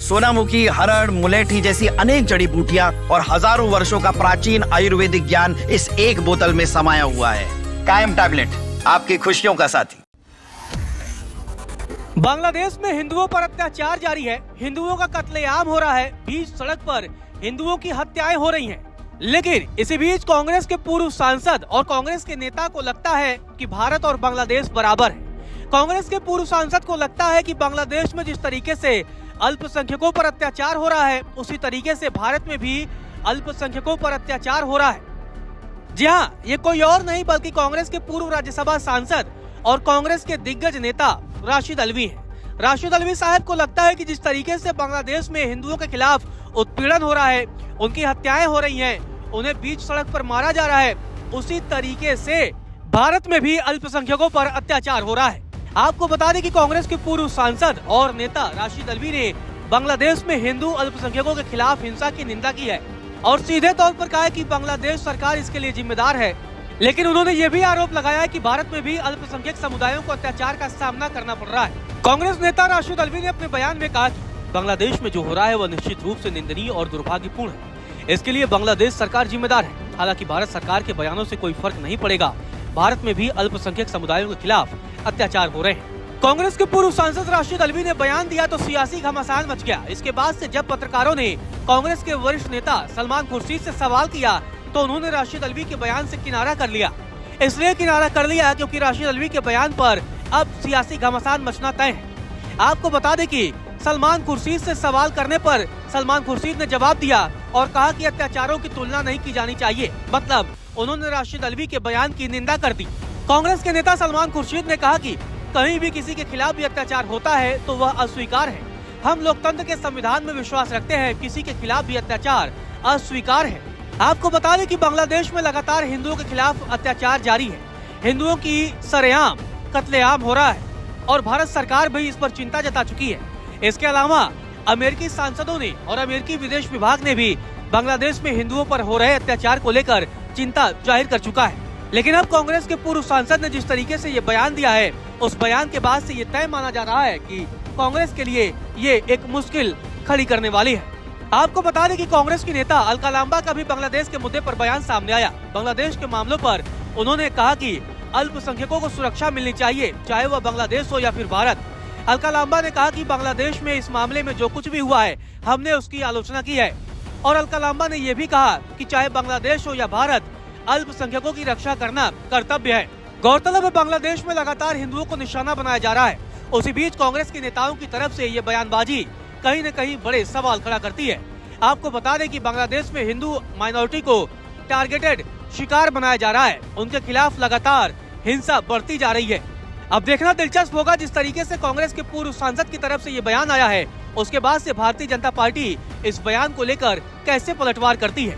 सोनामुखी, हरड़, मुलेठी जैसी अनेक जड़ी बूटियां और हजारों वर्षों का प्राचीन आयुर्वेदिक ज्ञान इस एक बोतल में समाया हुआ है। कायम टैबलेट, आपकी खुशियों का साथी। बांग्लादेश में हिंदुओं पर अत्याचार जारी है। हिंदुओं का कत्लेआम हो रहा है। बीच सड़क पर हिंदुओं की हत्याएं हो रही हैं। लेकिन इसी बीच कांग्रेस के पूर्व सांसद और कांग्रेस के नेता को लगता है कि भारत और बांग्लादेश बराबर है। कांग्रेस के पूर्व सांसद को लगता है कि बांग्लादेश में जिस तरीके से अल्पसंख्यकों पर अत्याचार हो रहा है, उसी तरीके से भारत में भी अल्पसंख्यकों पर अत्याचार हो रहा है। जी हाँ, ये कोई और नहीं बल्कि कांग्रेस के पूर्व राज्यसभा सांसद और कांग्रेस के दिग्गज नेता राशिद अल्वी हैं। राशिद अल्वी साहब को लगता है कि जिस तरीके से बांग्लादेश में हिंदुओं के खिलाफ उत्पीड़न हो रहा है, उनकी हत्याएं हो रही हैं, उन्हें बीच सड़क पर मारा जा रहा है, उसी तरीके से भारत में भी अल्पसंख्यकों पर अत्याचार हो रहा है। आपको बता दें कि कांग्रेस के पूर्व सांसद और नेता राशिद अल्वी ने बांग्लादेश में हिंदू अल्पसंख्यकों के खिलाफ हिंसा की निंदा की है और सीधे तौर पर कहा है कि बांग्लादेश सरकार इसके लिए जिम्मेदार है। लेकिन उन्होंने ये भी आरोप लगाया है कि भारत में भी अल्पसंख्यक समुदायों को अत्याचार का सामना करना पड़ रहा है। कांग्रेस नेता राशिद अल्वी ने अपने बयान में कहा कि बांग्लादेश में जो हो रहा है वह निश्चित रूप से निंदनीय और दुर्भाग्यपूर्ण है। इसके लिए बांग्लादेश सरकार जिम्मेदार है। हालांकि भारत सरकार के बयानों से कोई फर्क नहीं पड़ेगा। भारत में भी अल्पसंख्यक समुदायों के खिलाफ अत्याचार हो रहे हैं। कांग्रेस के पूर्व सांसद राशिद अल्वी ने बयान दिया तो सियासी घमासान मच गया। इसके बाद से जब पत्रकारों ने कांग्रेस के वरिष्ठ नेता सलमान खुर्शीद से सवाल किया तो उन्होंने राशिद अल्वी के बयान से किनारा कर लिया। इसलिए किनारा कर लिया क्योंकि राशिद अल्वी के बयान पर अब सियासी घमासान मचना तय है। आपको बता दें कि सलमान खुर्शीद से सवाल करने पर सलमान खुर्शीद ने जवाब दिया और कहा कि अत्याचारों की तुलना नहीं की जानी चाहिए। मतलब उन्होंने राशिद अल्वी के बयान की निंदा कर दी। कांग्रेस के नेता सलमान खुर्शीद ने कहा कि कहीं भी किसी के खिलाफ भी अत्याचार होता है तो वह अस्वीकार है। हम लोकतंत्र के संविधान में विश्वास रखते हैं। किसी के खिलाफ भी अत्याचार अस्वीकार है। आपको बता दें कि बांग्लादेश में लगातार हिंदुओं के खिलाफ अत्याचार जारी है। हिंदुओं की सरेआम कत्लेआम हो रहा है और भारत सरकार भी इस पर चिंता जता चुकी है। इसके अलावा अमेरिकी सांसदों ने और अमेरिकी विदेश विभाग ने भी बांग्लादेश में हिंदुओं पर हो रहे अत्याचार को लेकर चिंता जाहिर कर चुका है। लेकिन अब कांग्रेस के पूर्व सांसद ने जिस तरीके से ये बयान दिया है, उस बयान के बाद से ये तय माना जा रहा है कि कांग्रेस के लिए ये एक मुश्किल खड़ी करने वाली है। आपको बता दें कि कांग्रेस की नेता अलका लांबा का भी बांग्लादेश के मुद्दे पर बयान सामने आया। बांग्लादेश के मामलों पर उन्होंने कहा कि अल्पसंख्यकों को सुरक्षा मिलनी चाहिए, चाहे वह बांग्लादेश हो या फिर भारत। अलका लांबा ने कहा कि बांग्लादेश में इस मामले में जो कुछ भी हुआ है, हमने उसकी आलोचना की है। और अलका लांबा ने यह भी कहा कि चाहे बांग्लादेश हो या भारत, अल्पसंख्यकों की रक्षा करना कर्तव्य है। गौरतलब है बांग्लादेश में लगातार हिंदुओं को निशाना बनाया जा रहा है। उसी बीच कांग्रेस के नेताओं की तरफ से ये बयानबाजी कहीं न कहीं बड़े सवाल खड़ा करती है। आपको बता दें कि बांग्लादेश में हिंदू माइनॉरिटी को टारगेटेड शिकार बनाया जा रहा है। उनके खिलाफ लगातार हिंसा बढ़ती जा रही है। अब देखना दिलचस्प होगा जिस तरीके से कांग्रेस के पूर्व सांसद की तरफ से ये बयान आया है, उसके बाद से भारतीय जनता पार्टी इस बयान को लेकर कैसे पलटवार करती है।